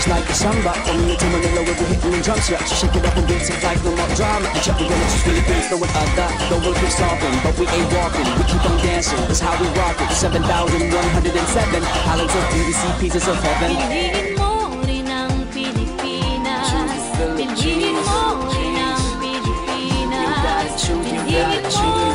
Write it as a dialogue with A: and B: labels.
A: like a samba. From here to Manila, we'll be hitting the drum set. Shake it up and get some like no more drama. And check the limits, Philippines, throwing a dot. The world keeps talking, but we ain't walking. We keep on dancing, that's how we rock it. 7,107 islands of beauty, pieces of heaven.
B: Piliin mo rin ang Pilipinas. Piliin mo rin ang Pilipinas. Piliin mo